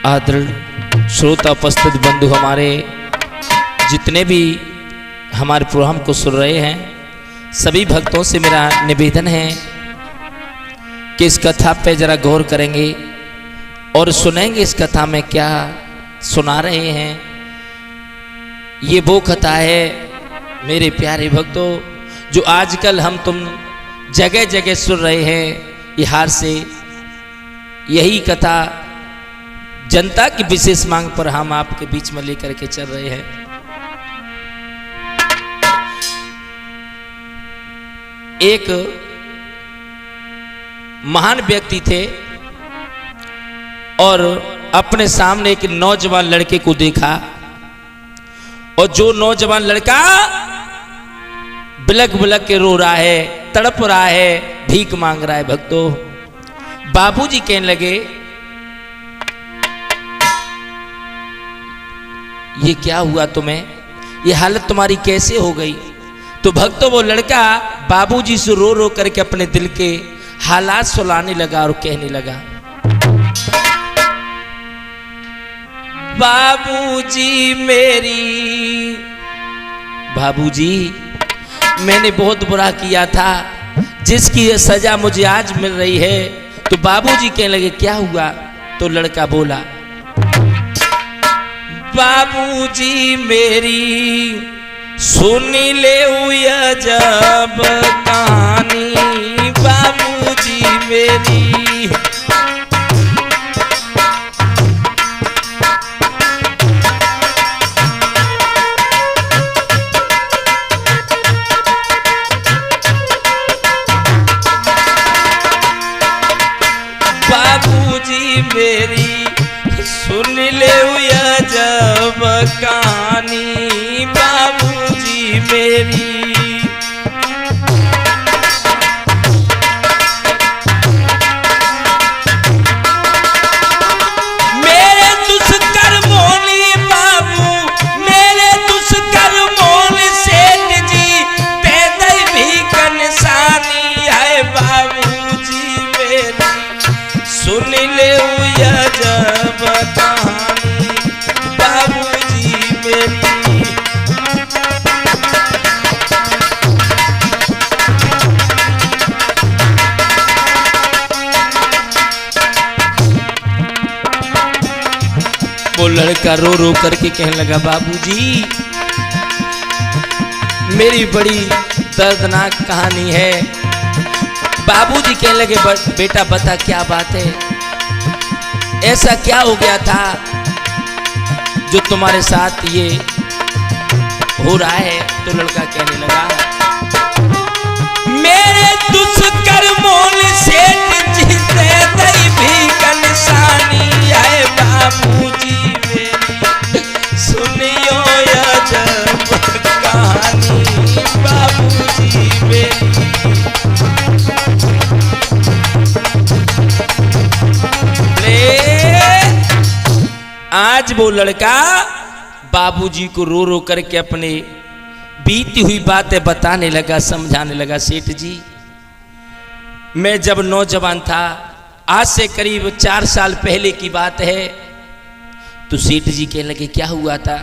आदरणीय श्रोता उपस्थित बंधु, हमारे जितने भी हमारे प्रोग्राम को सुन रहे हैं, सभी भक्तों से मेरा निवेदन है कि इस कथा पे जरा गौर करेंगे और सुनेंगे इस कथा में क्या सुना रहे हैं। ये वो कथा है मेरे प्यारे भक्तों जो आजकल हम तुम जगह जगह सुन रहे हैं। बिहार से यही कथा जनता की विशेष मांग पर हम आपके बीच में लेकर के चल रहे हैं। एक महान व्यक्ति थे और अपने सामने एक नौजवान लड़के को देखा और जो नौजवान लड़का बिलक बिलक के रो रहा है, तड़प रहा है, भीख मांग रहा है। भक्तों, बाबूजी कहने लगे ये क्या हुआ तुम्हें, ये हालत तुम्हारी कैसे हो गई। तो भक्तों वो लड़का बाबूजी से रो रो करके अपने दिल के हालात सुनाने लगा और कहने लगा, बाबूजी बाबूजी मैंने बहुत बुरा किया था जिसकी सजा मुझे आज मिल रही है। तो बाबूजी कहने लगे क्या हुआ। तो लड़का बोला, बाबूजी मेरी सुन ले जब कहानी, बाबूजी मेरी मेरी सुन ले जब कहानी, बाबूजी मेरी मेरे दुष्कर्मों ने बाबू, मेरे दुष्कर्मों ने सेठ जी पैदा भी कंसानी है। बाबूजी मेरी सुन ले जब कहानी, बाबूजी मेरी वो लड़का रो रो करके कहने लगा, बाबूजी मेरी बड़ी दर्दनाक कहानी है। बाबूजी कहने लगे, बेटा बता क्या बात है, ऐसा क्या हो गया था जो तुम्हारे साथ ये हो रहा है। तो लड़का कहने लगा, मेरे दुष्कर्मों से भी कंसानी है। बाबूजी मेरी सुनियो जब कहानी, बाबूजी मेरी आज वो लड़का बाबूजी को रो रो करके अपने बीती हुई बातें बताने लगा, समझाने लगा। सेठ जी मैं जब नौजवान था, आज से करीब 4 साल पहले की बात है। तो सेठ जी कहने लगे क्या हुआ था।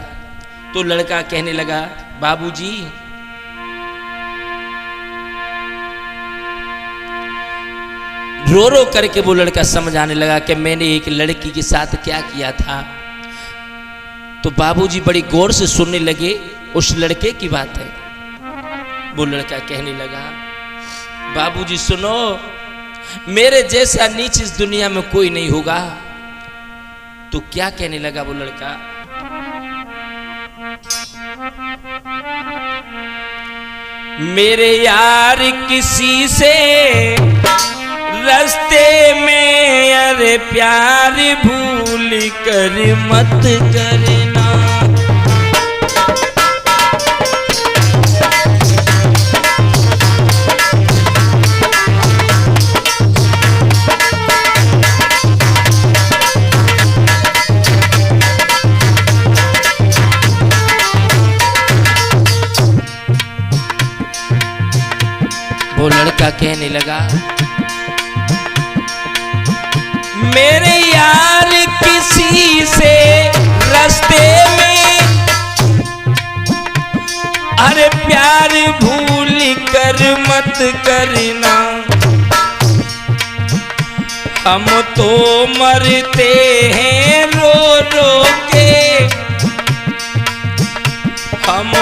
तो लड़का कहने लगा, बाबूजी रो रो करके वो लड़का समझाने लगा कि मैंने एक लड़की के साथ क्या किया था। तो बाबूजी बड़ी गौर से सुनने लगे, उस लड़के की बात है। वो लड़का कहने लगा, बाबूजी सुनो, मेरे जैसा नीच इस दुनिया में कोई नहीं होगा। तो क्या कहने लगा वो लड़का, मेरे यार किसी से रास्ते में अरे प्यार भूल कर मत करना। वो लड़का कहने लगा, मेरे यार किसी प्यार भूल कर मत करना, हम तो मरते हैं रो रो के, हम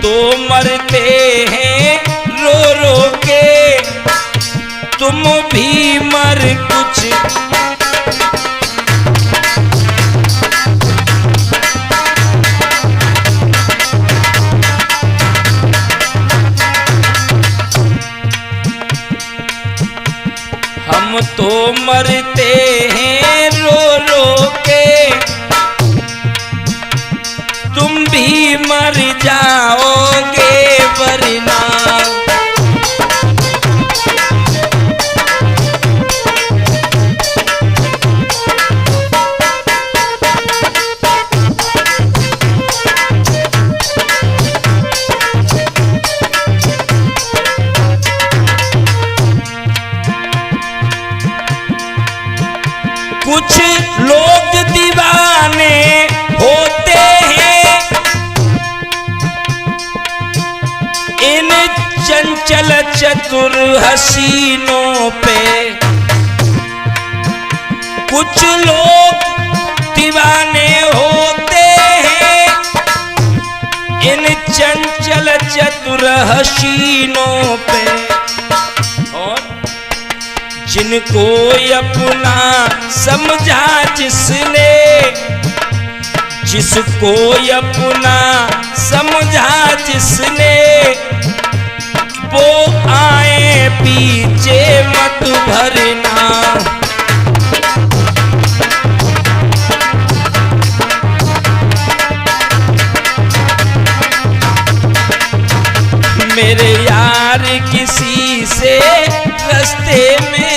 तो मरते हैं रो रो के, तुम भी मर कुछ हम तो मरते हैं रो रो के, तुम भी मर जाओगे वरना। कुछ लोग दीवाने होते हैं इन चंचल चतुर हसीनों पे, कुछ लोग दीवाने होते हैं इन चंचल चतुर हसीनों पे, और जिनको अपना समझा जिसने, जिसको अपना समझा जिसने, वो आए पीछे मत भरना। मेरे यार किसी से रास्ते में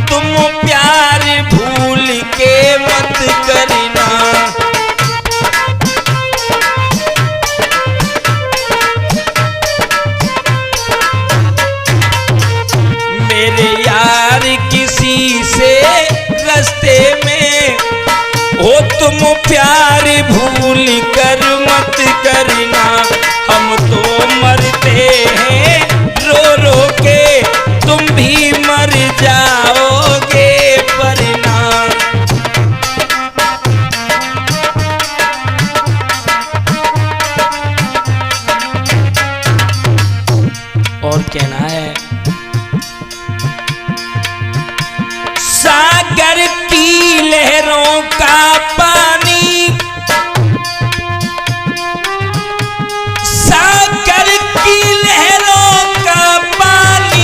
तुम प्यार भूल के मत करना, मेरे यार किसी से रास्ते में हो तुम प्यार भूल कर मत करना, हम तो मरते हैं रो रो के, तुम भी मर जाओगे वरना। और कहना है, सागर की लहरों का पानी, सागर की लहरों का पानी,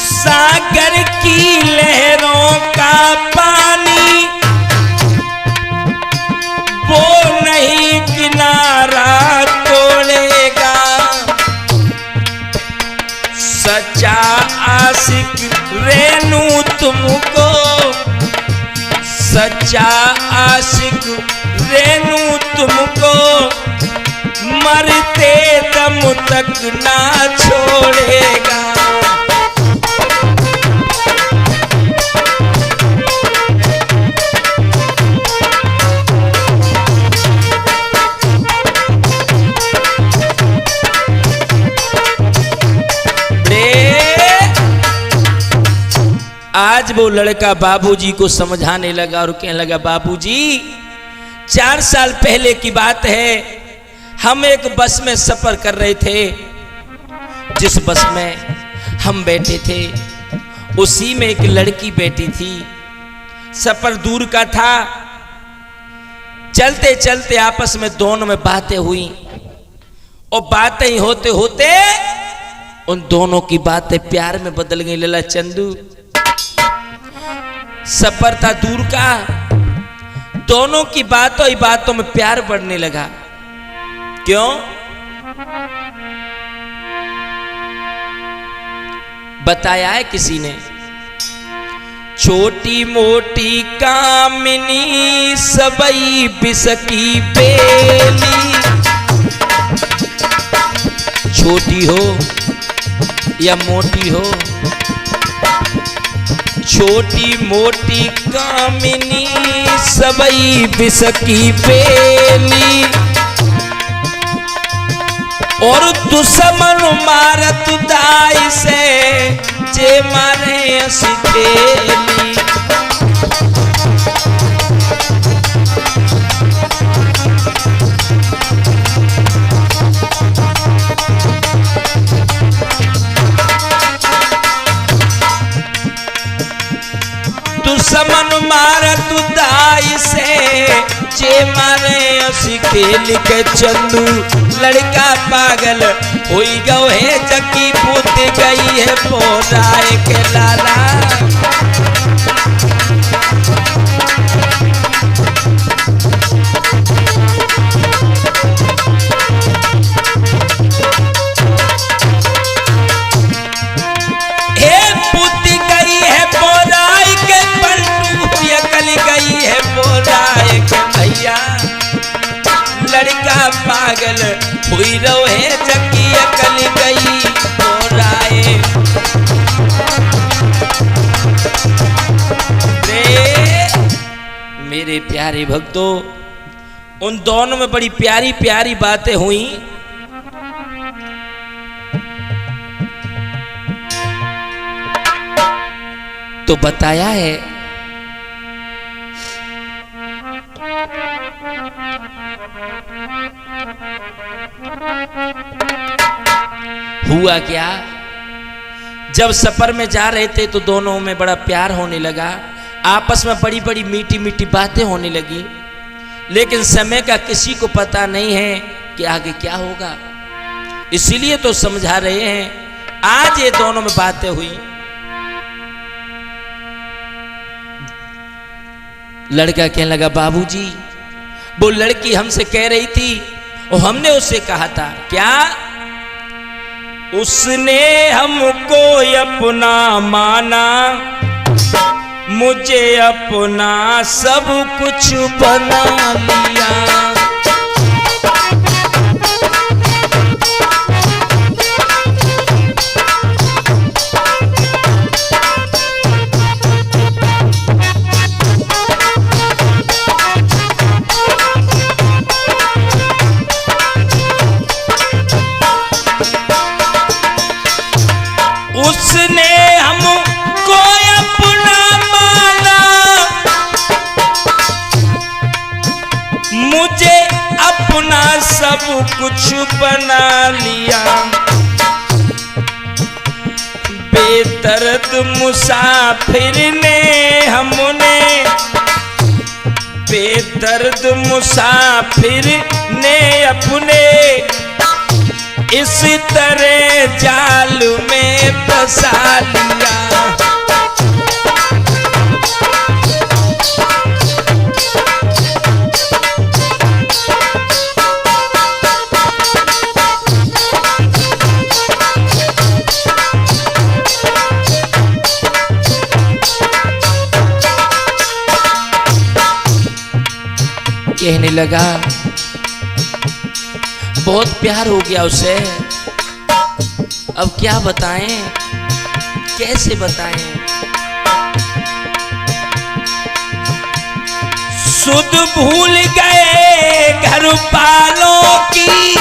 सागर की लहरों का पानी, वो नहीं किनारा तोड़ेगा, सच्चा आशिक रेनू तुमको, सच्चा आशिक रेनू तुमको, मरते दम तक ना छोड़ेगा। आज वो लड़का बाबूजी को समझाने लगा और कहने लगा, बाबूजी 4 साल पहले की बात है, हम एक बस में सफर कर रहे थे, जिस बस में हम बैठे थे उसी में एक लड़की बैठी थी, सफर दूर का था, चलते चलते आपस में दोनों में बातें हुई और बातें ही होते होते उन दोनों की बातें प्यार में बदल गई। लला चंदू, सफर था दूर का, दोनों की बातों ही बातों में प्यार बढ़ने लगा। क्यों? बताया है किसी ने, छोटी मोटी कामिनी सबई बिसकी बेली। छोटी हो या मोटी हो, छोटी मोटी कामिनी सबई बिसकी बेली। और दुश्मन मारत दाई से जे मारे सिखेली। दुश्मन मारत दाई से जे मारे सिखेल के। चंदू लड़का पागल होई गयो है, जकी पूत गई है पोराए के लाला। लड़का पागल हुई रहे, जकी अकल गई बोराए। मेरे प्यारे भक्तों, उन दोनों में बड़ी प्यारी प्यारी बातें हुई। तो बताया है हुआ क्या। जब सफर में जा रहे थे तो दोनों में बड़ा प्यार होने लगा, आपस में बड़ी बड़ी मीठी मीठी बातें होने लगी। लेकिन समय का किसी को पता नहीं है कि आगे क्या होगा, इसीलिए तो समझा रहे हैं। आज ये दोनों में बातें हुई। लड़का कहने लगा, बाबूजी वो लड़की हमसे कह रही थी और हमने उससे कहा था क्या, उसने हमको अपना माना, मुझे अपना सब कुछ बना लिया। उसने हमको अपना माना, मुझे अपना सब कुछ बना लिया। बेदर्द मुसाफिर ने हमने, बेदर्द मुसाफिर ने अपने इस तरह जाल में फंसा लिया। कहने लगा, बहुत प्यार हो गया उसे, अब क्या बताएं, कैसे बताएं। सुध भूल गए घर वालों की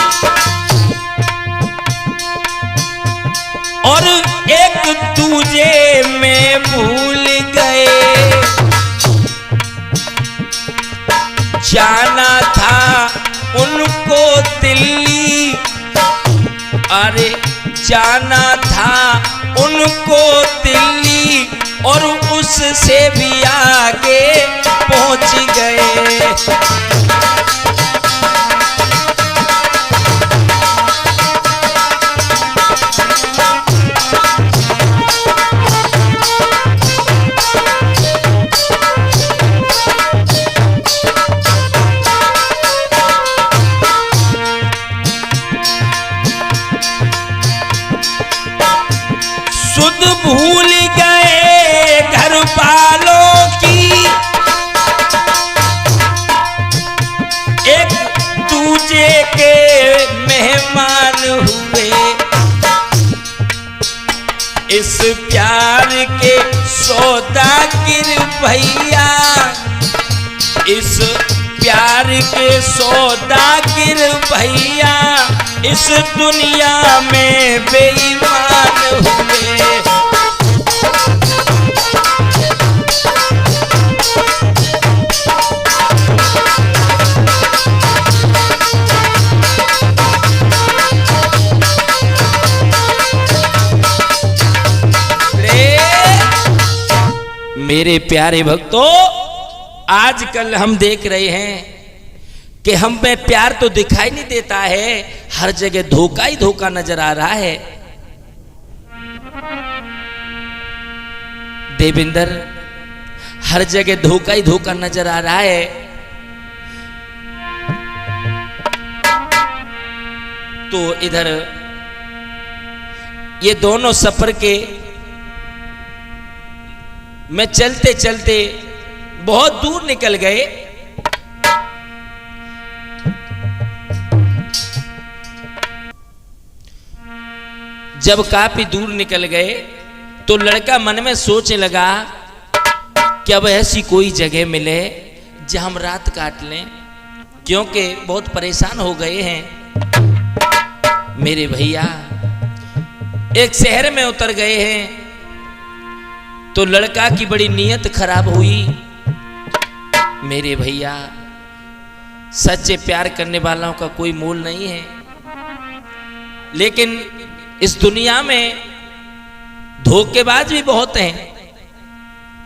और एक दूजे में भूल गए। जाना था उनको दिल्ली, अरे जाना था उनको दिल्ली और उससे भी आगे पहुंच गए। सुध भूल गए घर इस प्यार के सौदागर भैया, इस प्यार के सौदागर भैया, इस दुनिया में बेईमान हुए। मेरे प्यारे भक्तों, आजकल हम देख रहे हैं कि हम में प्यार तो दिखाई नहीं देता है, हर जगह धोखा ही धोखा नजर आ रहा है। देविंदर, हर जगह धोखा ही धोखा नजर आ रहा है। तो इधर ये दोनों सफर के मैं चलते चलते बहुत दूर निकल गए। जब काफी दूर निकल गए तो लड़का मन में सोचने लगा कि अब ऐसी कोई जगह मिले जहां हम रात काट लें, क्योंकि बहुत परेशान हो गए हैं। मेरे भैया एक शहर में उतर गए हैं तो लड़का की बड़ी नीयत खराब हुई। मेरे भैया, सच्चे प्यार करने वालों का कोई मोल नहीं है, लेकिन इस दुनिया में धोखेबाज भी बहुत हैं।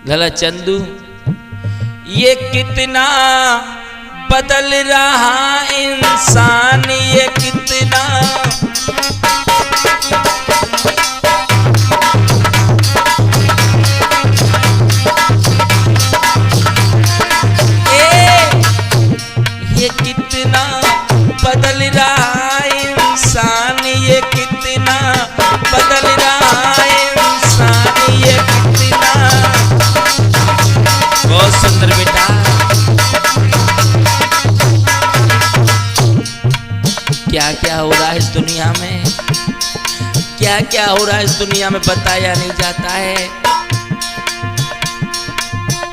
लला चंदू, ये कितना बदल रहा इंसान, ये कितना ये कितना बदल रहा इंसान, ये कितना बदल रहा इंसान, ये कितना। बहुत सुंदर बेटा। क्या क्या हो रहा है इस दुनिया में, क्या क्या हो रहा है इस दुनिया में बताया नहीं जाता है।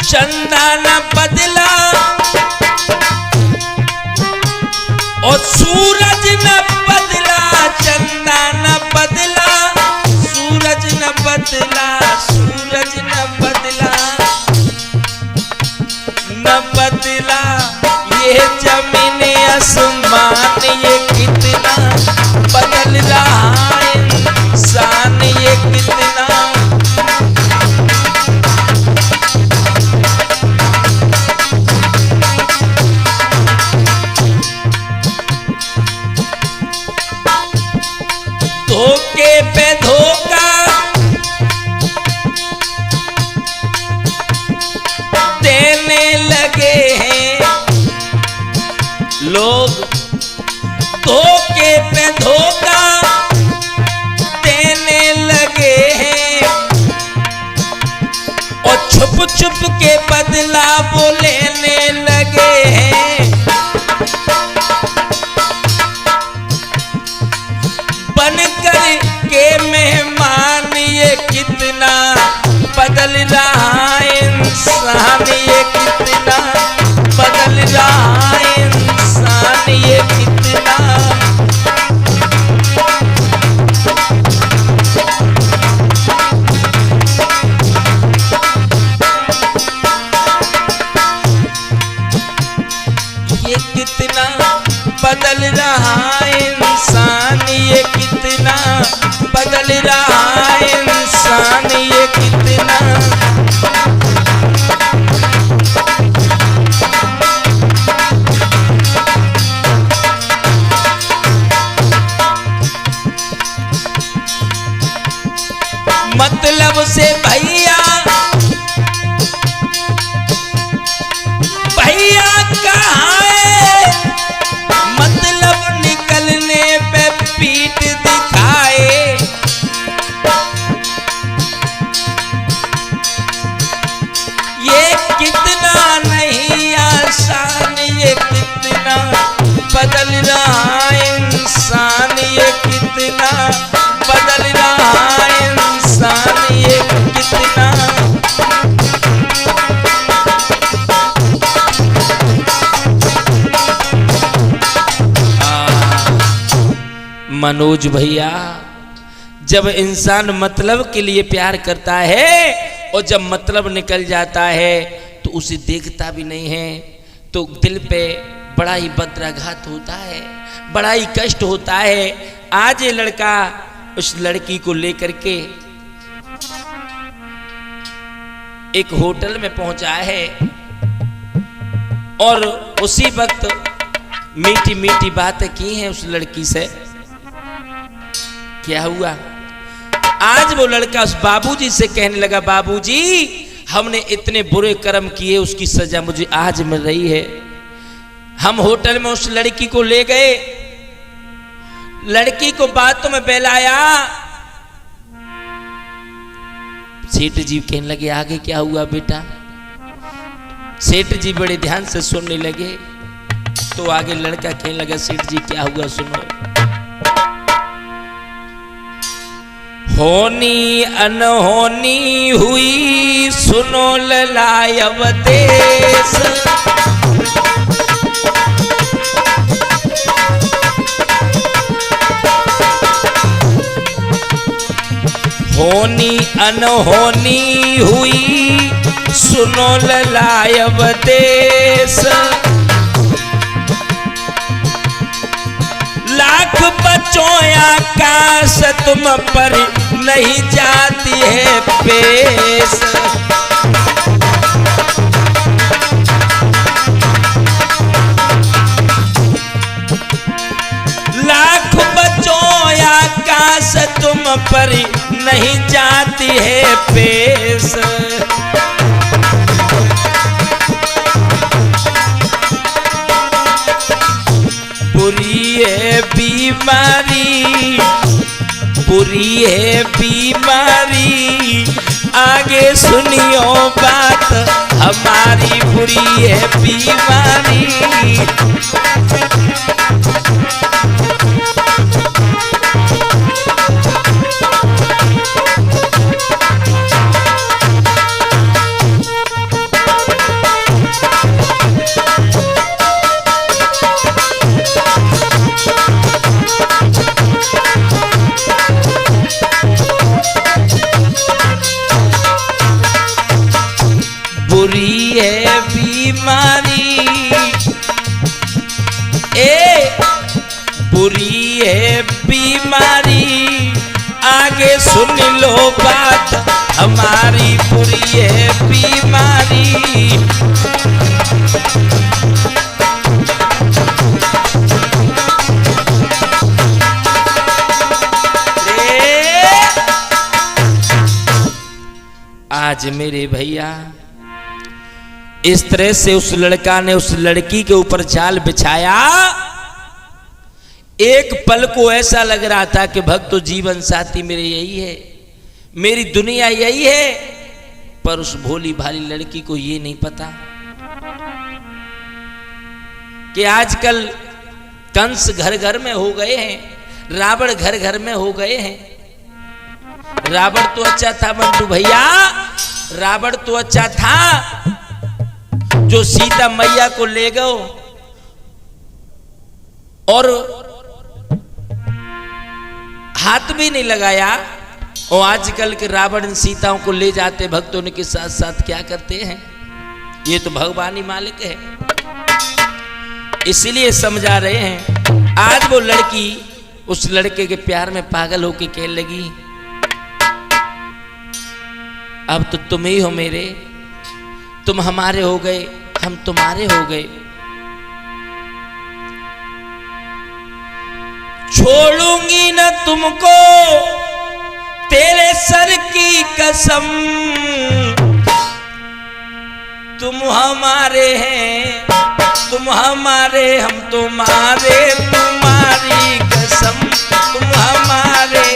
चंदा न बदला और सूरज न बदला, चंदा न बदला, सूरज न बदला, सूरज न बदला, न बदला ये जमीन आसमान, ये कितना बदल रहा इंसान, ये कितना। धोखे पे धोखा देने लगे हैं लोग, धोखे पे धोखा देने लगे हैं और छुप छुप के बदला वो लेने लगे हैं। बनकर के मेहमान, ये कितना बदल रहा इंसान, ये कितना बदल रहा इंसान, ये कितना। ये कितना बदल रहा इंसान, ये कितना बदल रहा इंसान, ये कितना। मतलब से भैया, भैया कहाँ है, मतलब निकलने पे पीठ दिखाए। ये कितना नहीं आसान, ये कितना बदल रहा इंसान, ये कितना बदल रहा इंसान। मनोज भैया, जब इंसान मतलब के लिए प्यार करता है और जब मतलब निकल जाता है तो उसे देखता भी नहीं है, तो दिल पे बड़ा ही बद्राघात होता है, बड़ा ही कष्ट होता है। आज ये लड़का उस लड़की को लेकर के एक होटल में पहुंचा है और उसी वक्त मीठी मीठी बातें की हैं उस लड़की से। क्या हुआ, आज वो लड़का उस बाबूजी से कहने लगा, बाबूजी हमने इतने बुरे कर्म किए, उसकी सजा मुझे आज मिल रही है। हम होटल में उस लड़की को ले गए, लड़की को बातों में बहलाया। सेठ जी कहने लगे, आगे क्या हुआ बेटा? सेठ जी बड़े ध्यान से सुनने लगे, तो आगे लड़का कहने लगा, सेठ जी क्या हुआ सुनो। होनी अनहोनी हुई सुनो ललायव देश, होनी अनहोनी हुई सुनो ललायव देश, लाख बच्चों आकाश तुम पर नहीं जाती है पेश, लाख बच्चों आकाश तुम पर नहीं जाती है पेश, बुरी है बीमारी, बुरी है बीमारी, आगे सुनियो बात हमारी, बुरी है बीमारी। बुरी है बीमारी, बुरी है बीमारी, आगे सुन लो बात हमारी, बुरी है बीमारी। आज मेरे भैया इस तरह से उस लड़का ने उस लड़की के ऊपर जाल बिछाया। एक पल को ऐसा लग रहा था कि भक्त जीवन साथी मेरे यही है, मेरी दुनिया यही है, पर उस भोली भाली लड़की को ये नहीं पता कि आजकल कंस घर घर में हो गए हैं, रावण घर घर में हो गए हैं। रावण तो अच्छा था मंटू भैया, रावण तो अच्छा था जो सीता मैया को ले गए और हाथ भी नहीं लगाया। और आजकल के रावण सीताओं को ले जाते भक्तों के साथ साथ क्या करते हैं, ये तो भगवान ही मालिक है। इसलिए समझा रहे हैं। आज वो लड़की उस लड़के के प्यार में पागल होके कहने लगी, अब तो तुम ही हो मेरे, तुम हमारे हो गए, हम तुम्हारे हो गए। छोड़ूंगी न तुमको तेरे सर की कसम, तुम हमारे हैं, तुम हमारे, हम तुम्हारे, तुम्हारी कसम, तुम हमारे,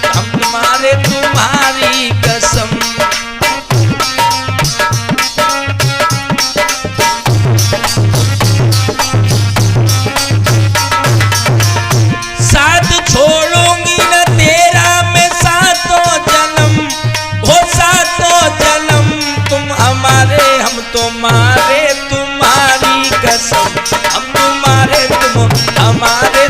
हम तुम्हारे, तुम्हारी कसम। साथ छोड़ूंगी न तेरा मैं सातों जन्म, हो सातों जन्म, तुम हमारे, हम तुम्हारे, तुम्हारी कसम, हम तुम्हारे, तुम हमारे।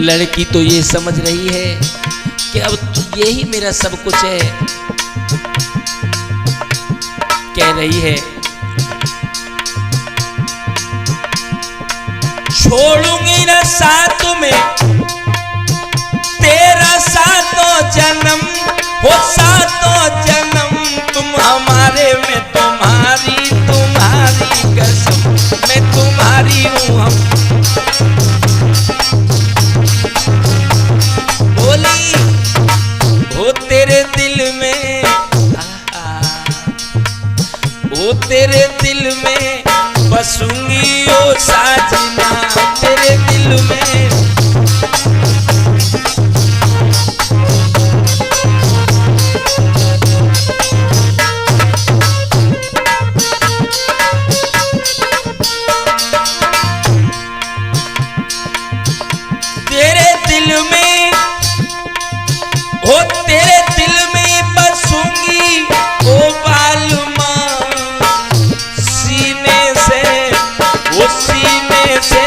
लड़की तो ये समझ रही है कि अब यही मेरा सब कुछ है। कह रही है छोड़ूंगी न साथ में तेरा सातों जन्म, वो सातों जन्म तुम हमारे में तुम्हारी तुम्हारी कसम, मैं तुम्हारी हूँ हम। बोली वो तेरे दिल में, वो तेरे दिल में बसूंगी ओ साजना, तेरे दिल में। तेरे दिल में, हो तेरे दिल में बसूंगी ओ बालमा, सीने से वो सीने से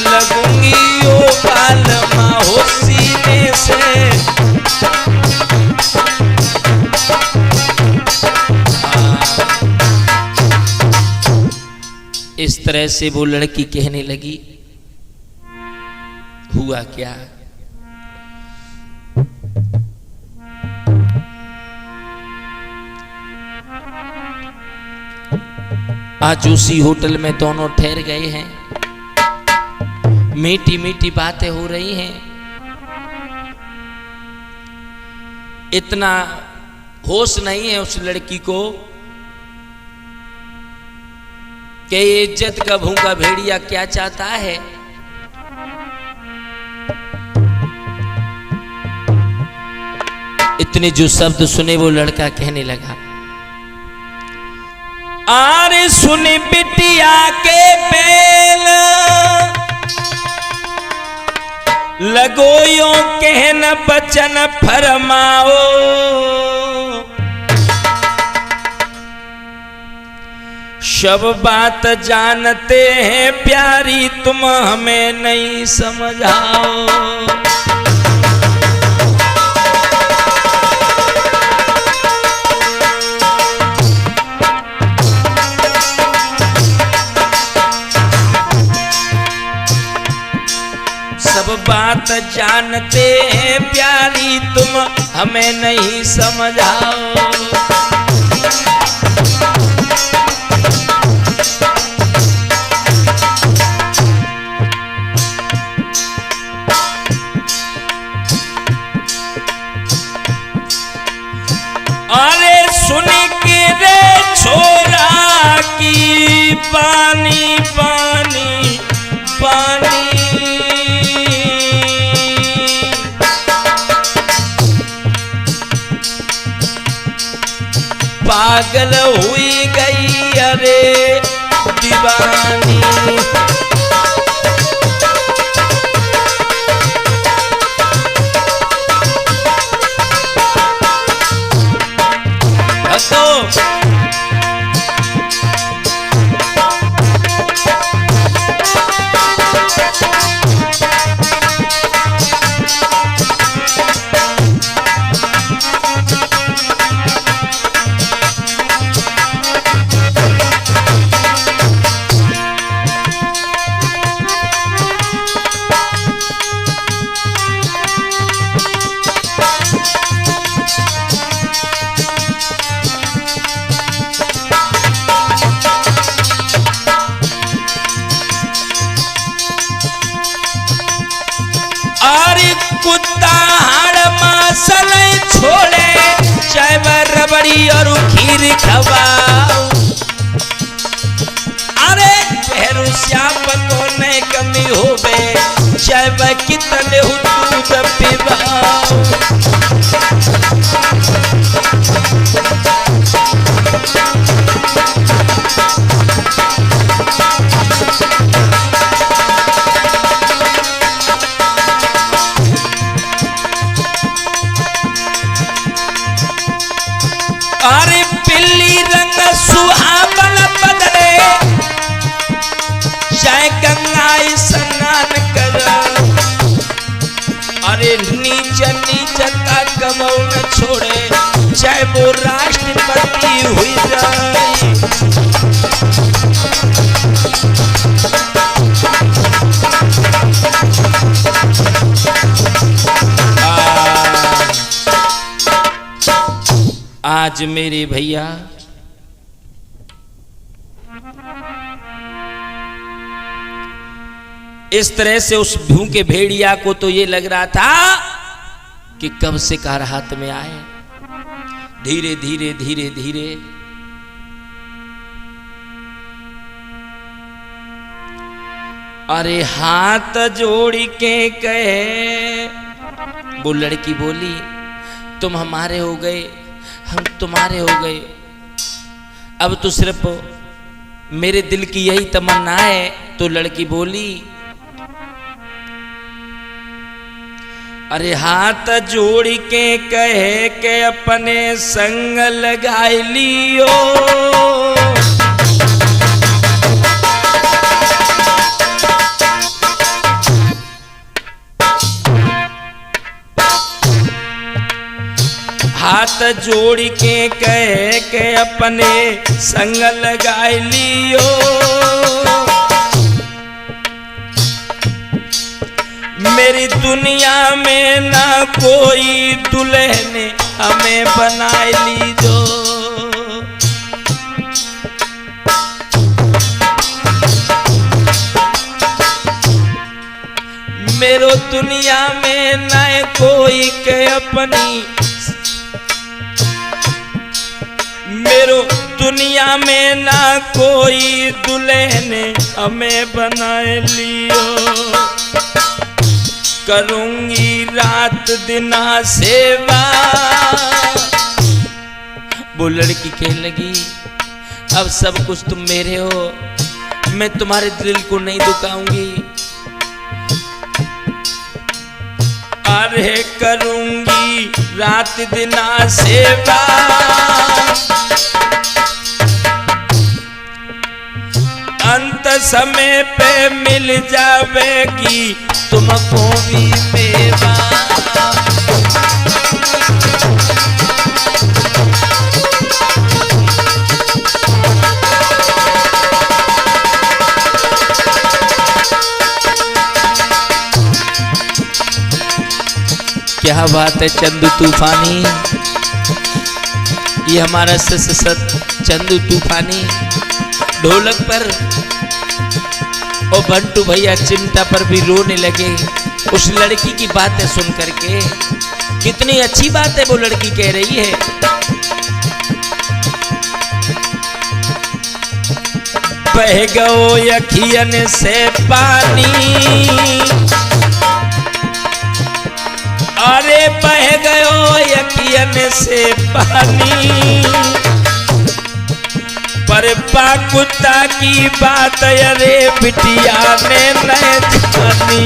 लगूंगी ओ बालमा, हो सीने से। इस तरह से वो लड़की कहने लगी। हुआ क्या, आज उसी होटल में दोनों ठहर गए हैं, मीठी मीठी बातें हो रही हैं। इतना होश नहीं है उस लड़की को कि ये इज्जत का भूखा भेड़िया क्या चाहता है। इतने जो शब्द सुने वो लड़का कहने लगा, आरे सुन बिटिया के बैल, लगो यो कहन बचन फरमाओ, सब बात जानते हैं प्यारी तुम हमें नहीं समझाओ। सब बात जानते हैं प्यारी तुम हमें नहीं समझाओ। अरे सुन के रे छोरा की पानी पानी पानी, पागल हुई गई अरे दीवानी। कुत्ता हाड़ मासल छोड़े, चाहे वह रबड़ी और खीर खवाओ। अरे भैरू श्याम को नहीं कमी होवे, चाहे वह कितने दूध पिवाओ। अरे पिल्ली रंग सुहावन बदले, चाहे गंगा स्नान कर। जनी जता कमौ न छोड़े, चाहे वो राष्ट्रपति हुई जाए। आज मेरे भैया इस तरह से उस भूखे भेड़िया को तो ये लग रहा था कि कब शिकार हाथ में आए। धीरे धीरे धीरे धीरे अरे हाथ जोड़ के कहे, वो लड़की बोली तुम हमारे हो गए, हम तुम्हारे हो गए, अब तो सिर्फ मेरे दिल की यही तमन्ना है। तो लड़की बोली अरे हाथ जोड़ के कहे के अपने संग लगाई लियो, हाथ जोड़ के कहे के अपने संग लगाई लियो, मेरी दुनिया में ना कोई दुल्हन हमें बनाए लीजो। मेरो दुनिया में ना कोई के अपनी, मेरो दुनिया में ना कोई दुल्हन हमें बनाए लियो, करूंगी रात दिना सेवा। वो लड़की कहने लगी अब सब कुछ तुम मेरे हो, मैं तुम्हारे दिल को नहीं दुखाऊंगी। अरे करूंगी रात दिना सेवा, अंत समय पे मिल जावेगी तुमको भी मेवा। क्या बात है चंदू तूफानी, ये हमारा चंदू तूफानी ढोलक पर, और बंटू भैया चिमटा पर भी रोने लगे उस लड़की की बातें सुन करके। कितनी अच्छी बात है वो लड़की कह रही है। बह गओ अखियन से पानी, अरे बह गयो अखियन से पानी, पर पाकुत्ता की बात अरे बिटिया ने नहीं जानी।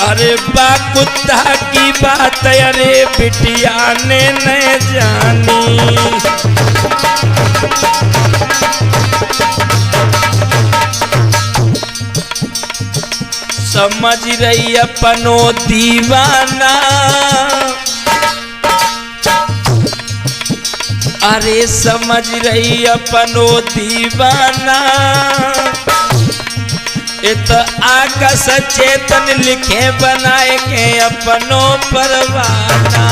अरे पाकुत्ता की बात अरे बिटिया ने नहीं जानी। समझ रही अपनो दीवाना, अरे समझ रही अपनो दीवाना, इत आकाश चेतन लिखे बनाए के अपनो परवाना।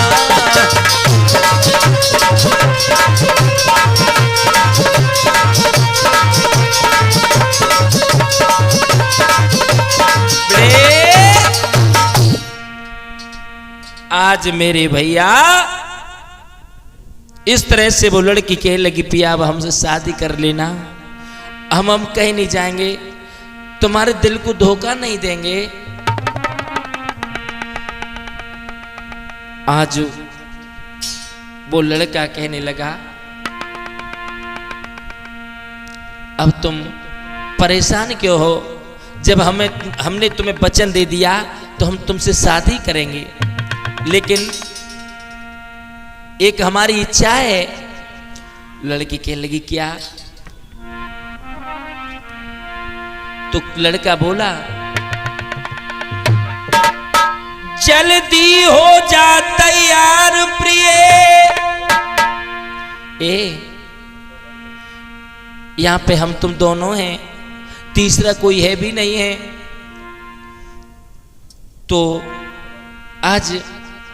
आज मेरे भैया इस तरह से वो लड़की कहने लगी पिया अब हमसे शादी कर लेना, हम कहीं नहीं जाएंगे, तुम्हारे दिल को धोखा नहीं देंगे। आज वो लड़का कहने लगा अब तुम परेशान क्यों हो, जब हमने तुम्हें वचन दे दिया तो हम तुमसे शादी करेंगे, लेकिन एक हमारी इच्छा है लड़की कहने लगी क्या? तो लड़का बोला जल्दी हो जा तैयार प्रिय। यहां पे हम तुम दोनों हैं, तीसरा कोई है भी नहीं है, तो आज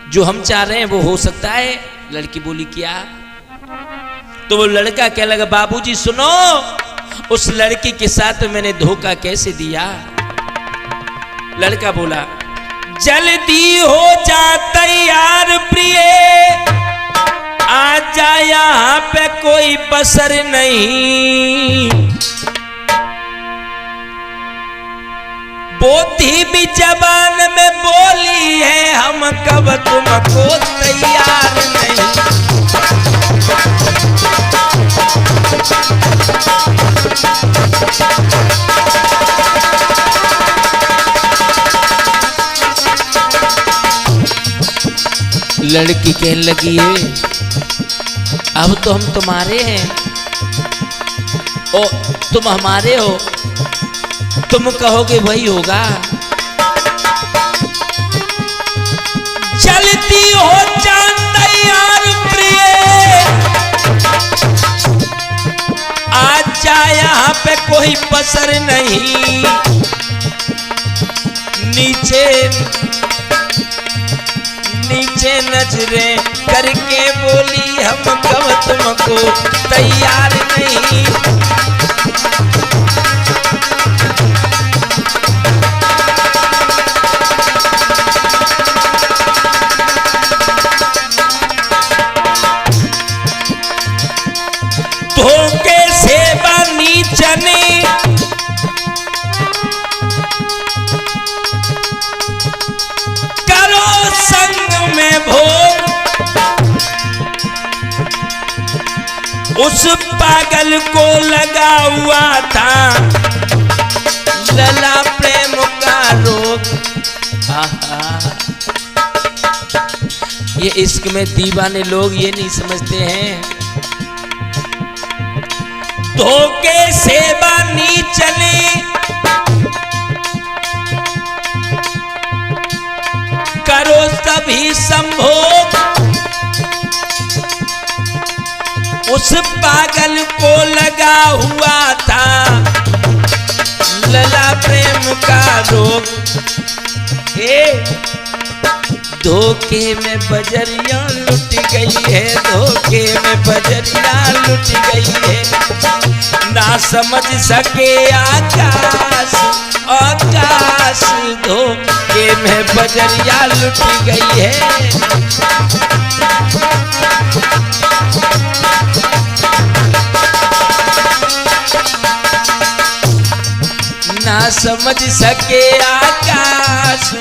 जो हम चाह रहे हैं वो हो सकता है। लड़की बोली क्या? तो वो लड़का कहने लगा बाबूजी सुनो, उस लड़की के साथ मैंने धोखा कैसे दिया। लड़का बोला जल्दी हो जा तैयार प्रिय, आजा यहां पे कोई बसर नहीं। बोधी भी जबान में बोली है, हम कब तुमको तैयार नहीं। लड़की कहने लगी है अब तो हम तुम्हारे हैं और तुम हमारे हो, तुम कहोगे वही होगा। चलती हो जा तैयार प्रिय, आजा यहां पे कोई बसर नहीं। नीचे नीचे नजरें करके बोली हम कब तुमको तैयार नहीं। धोखे से बनी चने करो संग में भोग, उस पागल को लगा हुआ था लला प्रेम का रोग। ये इश्क में दीवाने लोग ये नहीं समझते हैं, धोखे से बानी चले करो सभी संभोग, उस पागल को लगा हुआ था लला प्रेम का रोग। धोखे में बजरिया लुट गई है, धोखे में बजरिया लुट गई है, ना समझ सके आकाश आकाश, धोखे में बजरिया लुट गई है। ना समझ सके आकाश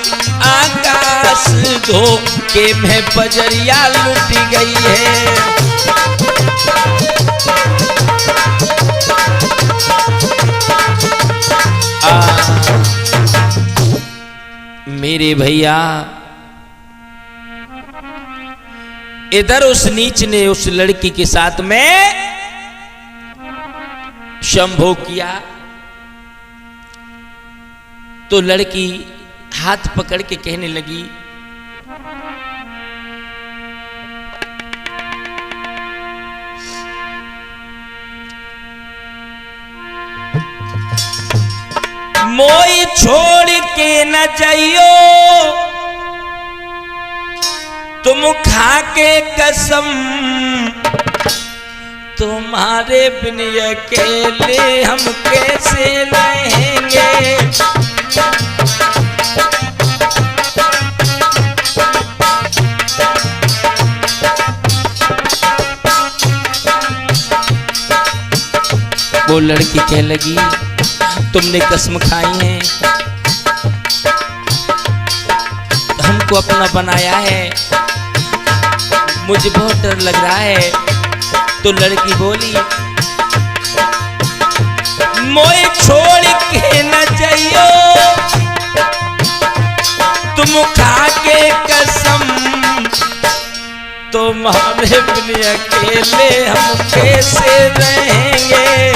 आकाश, धोखे में बजरिया लुट गई है। मेरे भैया इधर उस नीच ने उस लड़की के साथ में संभोग किया, तो लड़की हाथ पकड़ के कहने लगी मोई छोड़ के न जाइयो, तुम खा के कसम, तुम्हारे बिन अकेले हम कैसे रहेंगे। वो लड़की कहने लगी तुमने कसम खाई है, हमको अपना बनाया है, मुझे बहुत डर लग रहा है। तो लड़की बोली मोए छोड़ के न जाइयो, तुम खा के कसम, तुम्हारे बिन अकेले हम कैसे रहेंगे।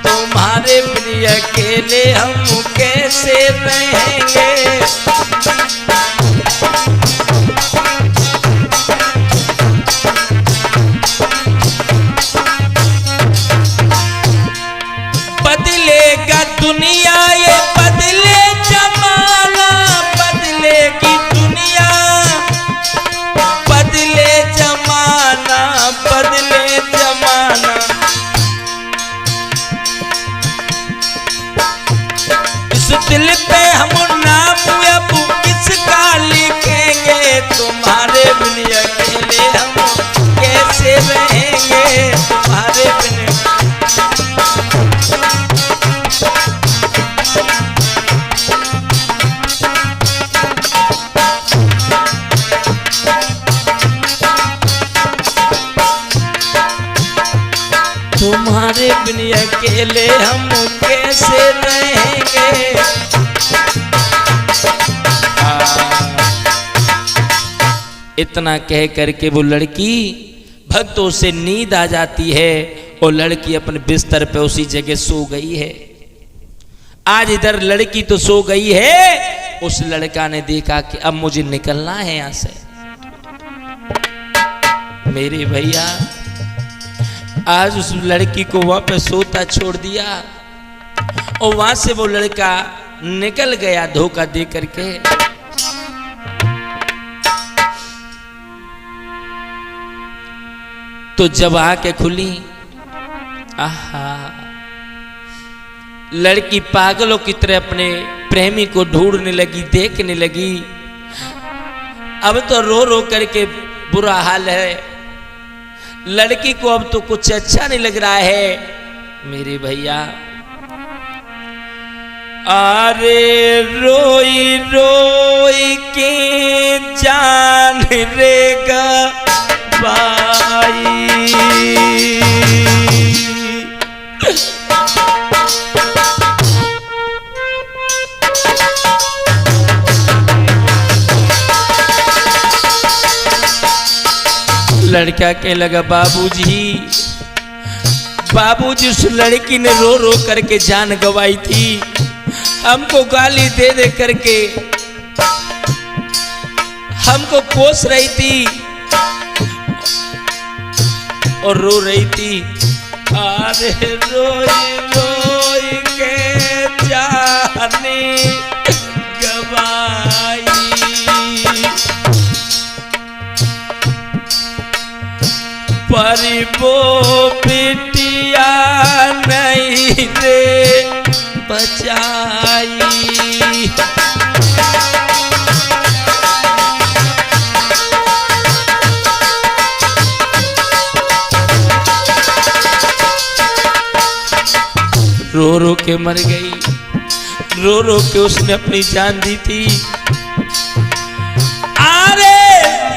तुम्हारे बिन अकेले हम कैसे रहेंगे। बदलेगा दुनिया ये बदले जमाना, बदलेगी दुनिया बदले जमाना, बदले जमाना। इस दिल पे हम नाम अब किसका लिखेंगे। तुम्हारे बिन अकेले हम कैसे रहेंगे। तुम्हारे बिन तुम्हारे बिन अकेले हम कैसे रहेंगे। इतना कह करके वो लड़की भक्तों से नींद आ जाती है और लड़की अपने बिस्तर पे उसी जगह सो गई है। आज इधर लड़की तो सो गई है, उस लड़का ने देखा कि अब मुझे निकलना है यहां से। मेरे भैया आज उस लड़की को वहां पे सोता छोड़ दिया और वहां से वो लड़का निकल गया धोखा दे करके। तो जब आंखें खुली, आहा, लड़की पागलों की तरह अपने प्रेमी को ढूंढने लगी, देखने लगी। अब तो रो रो करके बुरा हाल है। लड़की को अब तो कुछ अच्छा नहीं लग रहा है। मेरे भैया अरे रोई रोई के जान रेगा बाई। लड़का के लगा बाबूजी, बाबूजी उस लड़की ने रो रो करके जान गंवाई थी, हमको गाली दे दे करके हमको कोस रही थी और रो रही थी। अरे रोई रोई के जाने गवाई। परी वो बिटिया नहीं रे बचाई। रो रो के मर गई, रो रो के उसने अपनी जान दी थी। अरे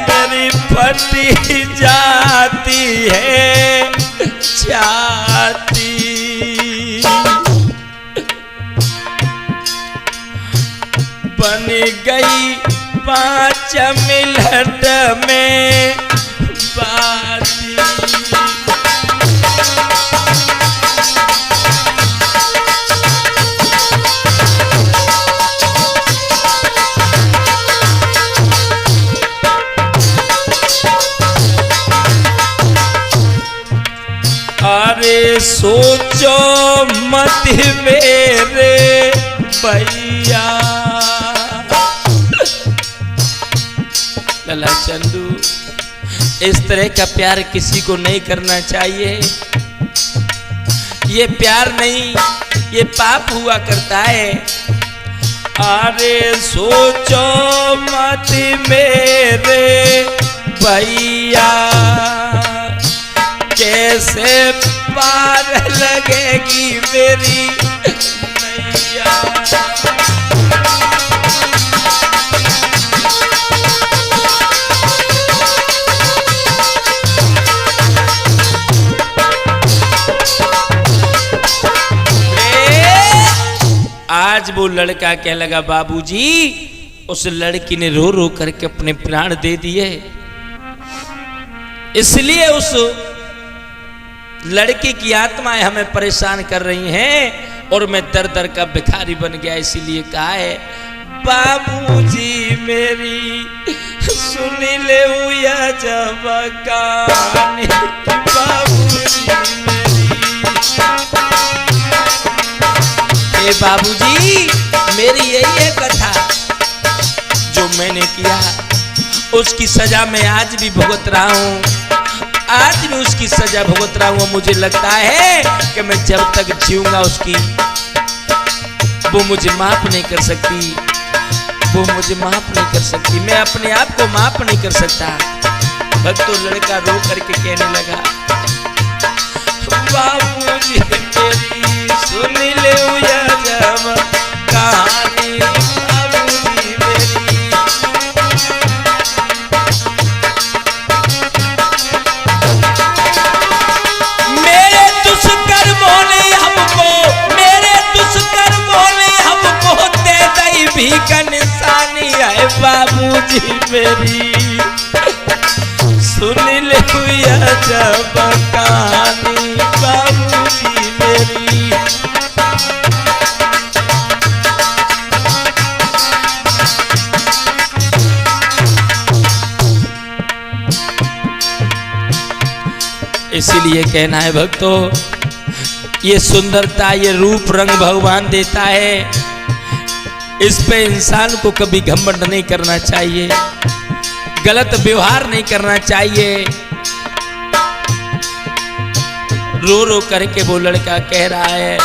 मेरी फटी जाती है छाती, बन गई 5 मिनट में बाती। अरे सोचो मत मेरे भैया। लला चंदू, इस तरह का प्यार किसी को नहीं करना चाहिए। ये प्यार नहीं, ये पाप हुआ करता है। अरे सोचो मत मेरे भैया, कैसे पार लगेगी मेरी नैया। आज वो लड़का क्या लगा, बाबूजी उस लड़की ने रो रो करके अपने प्राण दे दिए, इसलिए उस लड़की की आत्माएं हमें परेशान कर रही हैं और मैं दर दर का भिखारी बन गया। इसीलिए कहा है, बाबूजी मेरी सुन ले या जब कहानी, बाबूजी मेरी, बाबूजी मेरी यही है कथा, जो मैंने किया उसकी सजा मैं आज भी भुगत रहा हूँ, आज भी उसकी सजा भुगत रहा हूँ। मुझे लगता है कि मैं जब तक जीऊंगा उसकी वो मुझे माफ नहीं कर सकती, वो मुझे माफ नहीं कर सकती, मैं अपने आप को माफ नहीं कर सकता। भक्तों लड़का रो करके कहने लगा, बाबूजी मेरी सुन ले या जब कहानी, बाबूजी मेरी। मेरे दुष्कर्मों ने हमको, मेरे दुष्कर्मों ने हमको दे दी भी का निशानी है, बाबूजी मेरी सुन ले या जब कहानी, बाबूजी मेरी। इसीलिए कहना है भक्तों, ये सुंदरता, ये रूप रंग भगवान देता है, इस पे इंसान को कभी घमंड नहीं करना चाहिए, गलत व्यवहार नहीं करना चाहिए। रो रो करके वो लड़का कह रहा है,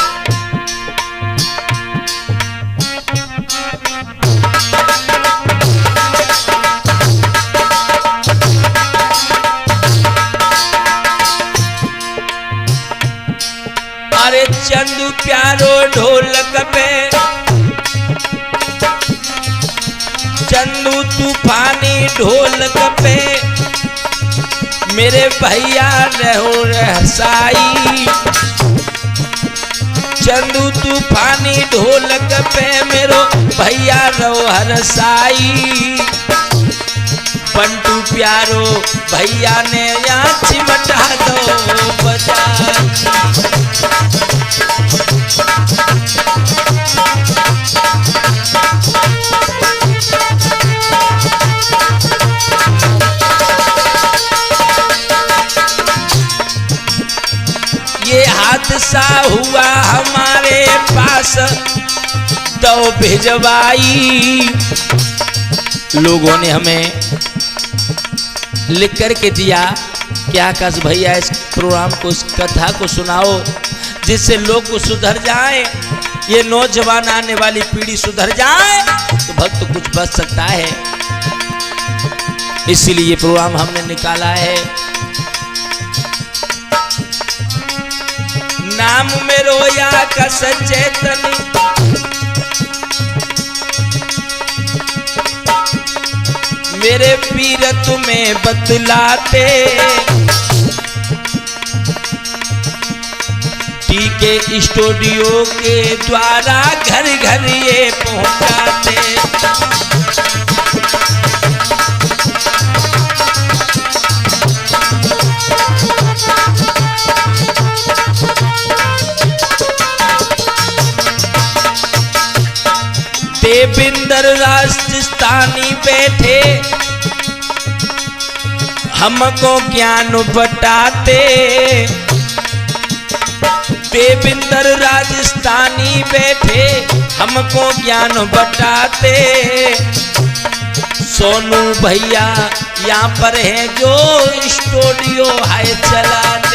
अरे चंदू प्यारो ढोलक पे, चंदू तूफानी ढोलक पे, मेरे भैया रहो रहसाई, चंदू तूफानी ढोलक पे मेरो भैया रहो हरसाई। पंटू प्यारो भैया ने यहाँ चिमटा दो बजा, ये हादसा हुआ हमारे पास तो भिजवाई, लोगों ने हमें लिख करके दिया कि आकाश भैया इस प्रोग्राम को, इस कथा को सुनाओ जिससे लोग को सुधर जाए, ये नौजवान आने वाली पीढ़ी सुधर जाए तो भक्त कुछ बच सकता है। इसीलिए प्रोग्राम हमने निकाला है। नाम में रोया का सचेतनी, मेरे पीर तुम्हें बतलाते, टीके स्टूडियो के द्वारा घर घर ये पहुंचाते। देवेंद्र राजस्थानी बैठे हमको ज्ञान बटाते, देवेंद्र राजस्थानी बैठे हमको ज्ञान बटाते। सोनू भैया यहाँ पर है जो स्टूडियो है चलाते।